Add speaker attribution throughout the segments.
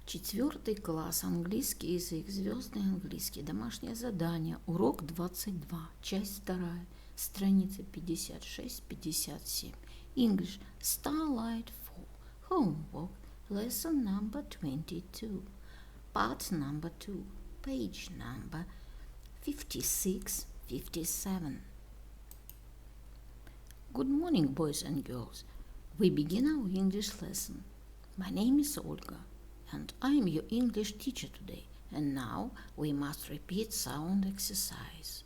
Speaker 1: Четвертый класс, английский язык, Звездный Английский Домашнее задание, урок 22, часть 2, страница 56-57. English, Starlight 4, homework, lesson number 22, part number 2, page number 56-57. Good morning, boys and girls. We begin our English lesson. My name is Olga, and I am your English teacher today. And now we must repeat sound exercise.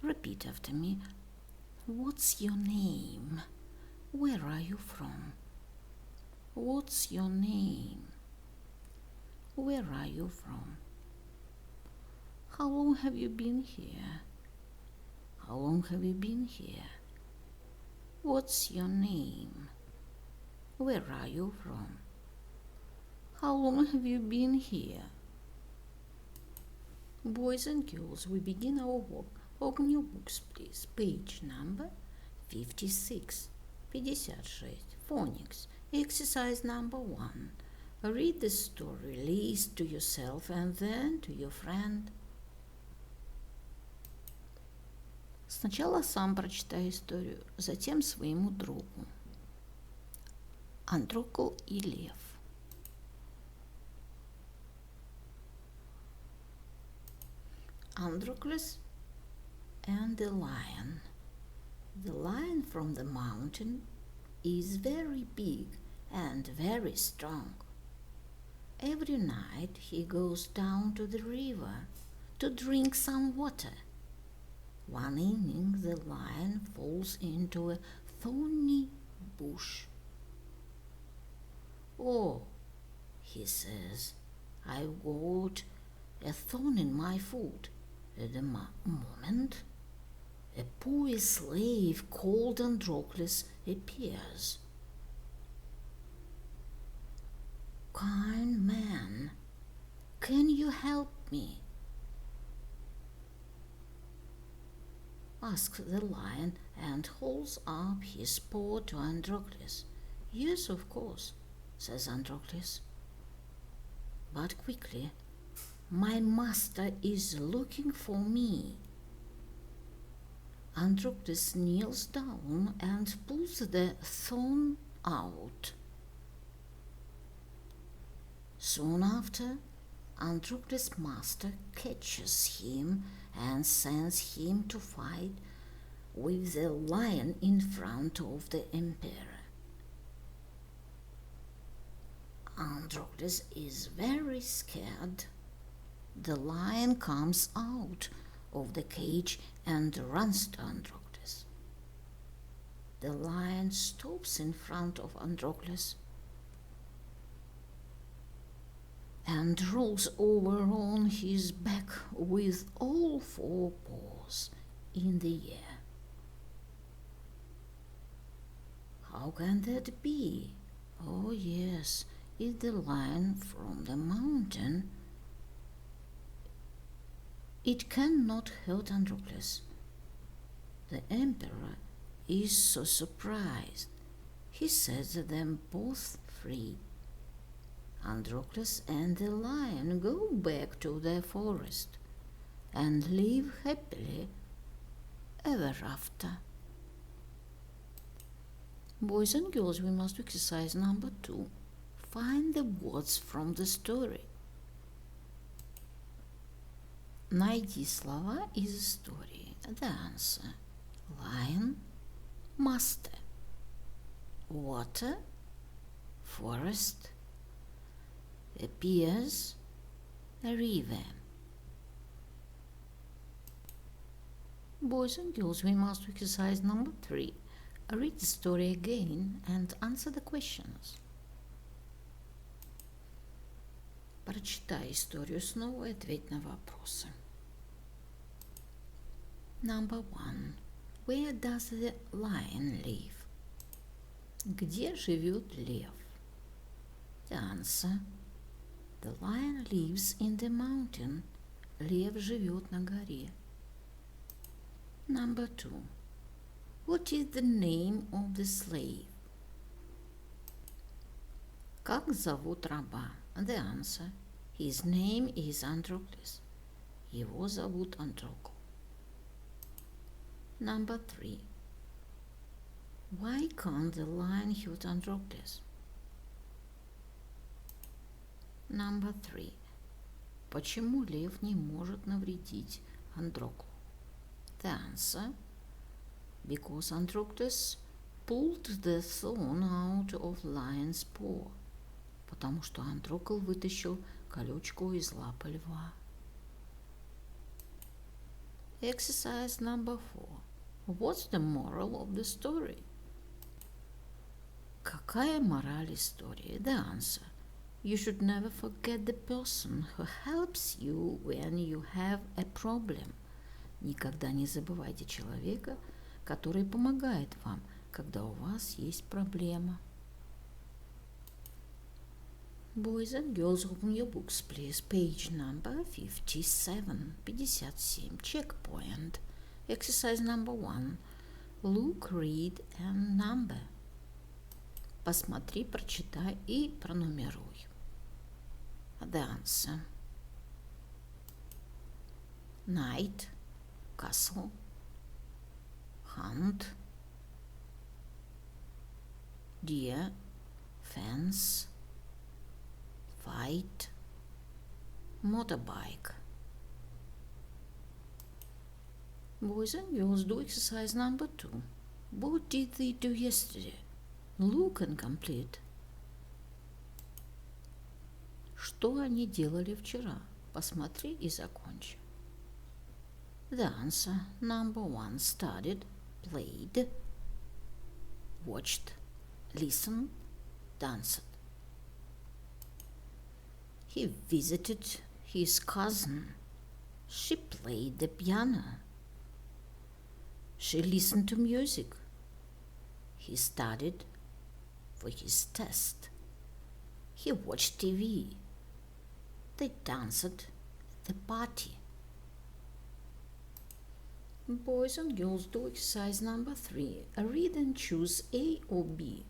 Speaker 1: Repeat after me. What's your name? Where are you from? What's your name? Where are you from? How long have you been here? How long have you been here? What's your name? Where are you from? How long have you been here? Boys and girls, we begin our work. Open your books, please. Page number 56. Phonics. Exercise number 1. Read the story, list to yourself and then to your friend. Сначала сам прочитай историю, затем своему другу. Андрокл и лев. Androcles and the lion. The lion from the mountain is very big and very strong. Every night he goes down to the river to drink some water. One evening the lion falls into a thorny bush. "Oh," he says, "I've got a thorn in my foot." At the moment, a poor slave called Androcles appears. "Kind man, can you help me?" asks the lion and holds up his paw to Androcles. "Yes, of course," says Androcles. "But quickly, my master is looking for me." Androcles kneels down and pulls the thorn out. Soon after, Androcles' master catches him and sends him to fight with the lion in front of the emperor. Androcles is very scared. The lion comes out of the cage and runs to Androcles. The lion stops in front of Androcles and rolls over on his back with all 4 paws in the air. How can that be? Oh yes, it's the lion from the mountain. It cannot hurt Androcles. The emperor is so surprised. He sets them both free. Androcles and the lion go back to their forest and live happily ever after. Boys and girls, we must do exercise number 2. Find the words from the story. Найди слова из истории. The answer. Lion, master. Water, forest. Appears, a river. Boys and girls, we must do exercise number 3. Read the story again and answer the questions. Прочитай историю снова и ответь на вопросы. Number 1. Where does the lion live? Где живет лев? The answer. The lion lives in the mountain. Лев живет на горе. Number 2. What is the name of the slave? Как зовут раба? The answer. His name is Androcles. Его зовут Андрокл. Number 3. Why can't the lion hurt Androcles? Number 3. Почему лев не может навредить Андроклу? The answer: because Androcles pulled the thorn out of lion's paw. Потому что Андрокл вытащил колючку из лапы льва. Exercise number 4. What's the moral of the story? Какая мораль истории? The answer: you should never forget the person who helps you when you have a problem. Никогда не забывайте человека, который помогает вам, когда у вас есть проблема. Boys and girls, open your books, please. Page number 57. 57. Checkpoint. Exercise number 1. Look, read and number. Посмотри, прочитай и пронумеруй. The answer: night, castle, hunt, deer, fence, fight, motorbike. Boys and girls, do exercise number 2. What did they do yesterday? Look and complete. Что они делали вчера? Посмотри и закончи. The answer: number 1. Studied, played, watched, listened, danced. He visited his cousin. She played the piano. She listened to music. He studied for his test. He watched TV. They danced at the party. Boys and girls, do exercise number 3. Read and choose A or B.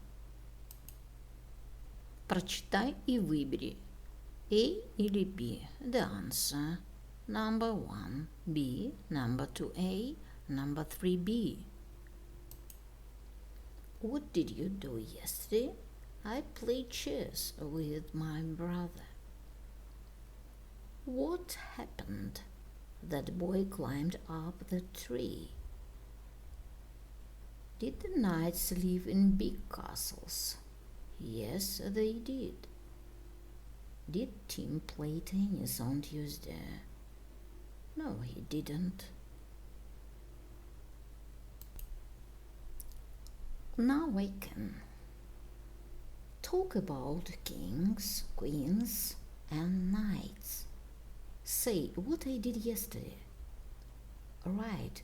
Speaker 1: Прочитай и выбери A или B. The answer: number 1 B, number 2 A, number 3 B. What did you do yesterday? I played chess with my brother. What happened? That boy climbed up the tree. Did the knights live in big castles? Yes, they did. Did Tim play tennis on Tuesday? No, he didn't. Now I can talk about kings, queens, and knights. Say what I did yesterday. Write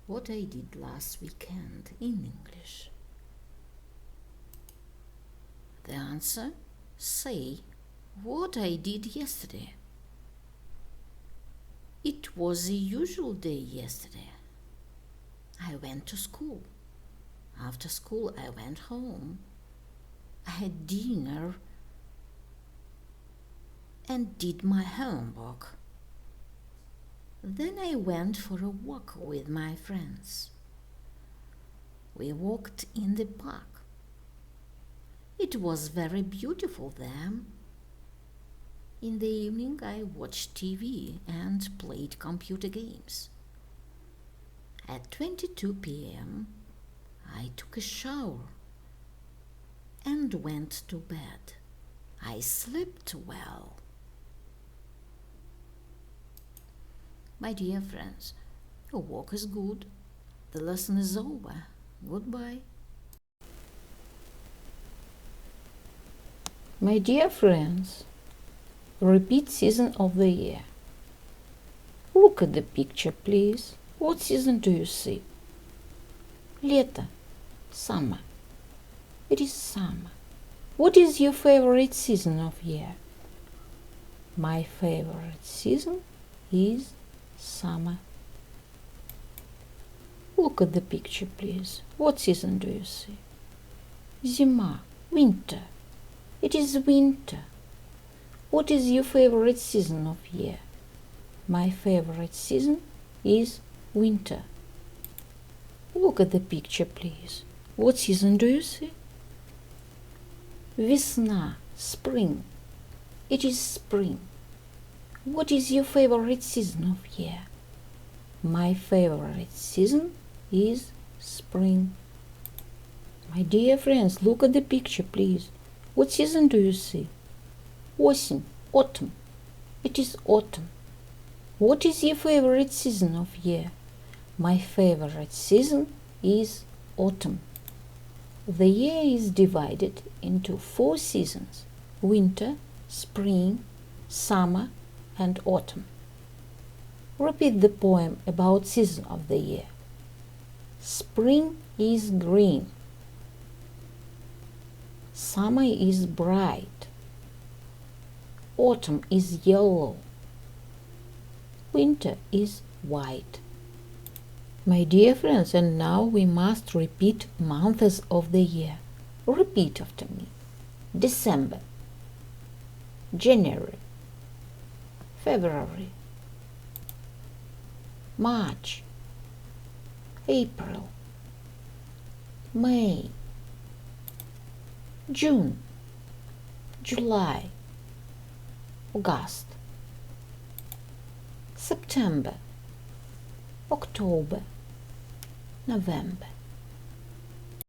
Speaker 1: what I did last weekend in English. The answer: say what I did yesterday. It was a usual day yesterday. I went to school. After school, I went home. I had dinner and did my homework. Then I went for a walk with my friends. We walked in the park. It was very beautiful there. In the evening, I watched TV and played computer games. At 22 p.m., I took a shower and went to bed. I slept well. My dear friends, your work is good. The lesson is over. Goodbye. My dear friends, repeat season of the year. Look at the picture, please. What season do you see? Лето. Summer. It is summer. What is your favorite season of year? My favorite season is summer. Look at the picture, please. What season do you see? Зима. Winter. It is winter. What is your favorite season of year? My favorite season is winter. Look at the picture, please. What season do you see? Весна, spring. It is spring. What is your favorite season of year? My favorite season is spring. My dear friends, look at the picture, please. What season do you see? Осень, autumn. It is autumn. What is your favorite season of year? My favorite season is autumn. The year is divided into 4 seasons: winter, spring, summer, and autumn. Repeat the poem about season of the year. Spring is green. Summer is bright. Autumn is yellow. Winter is white. My dear friends, and now we must repeat months of the year. Repeat after me. December, January, February, March, April, May, June, July, August, September, October, November.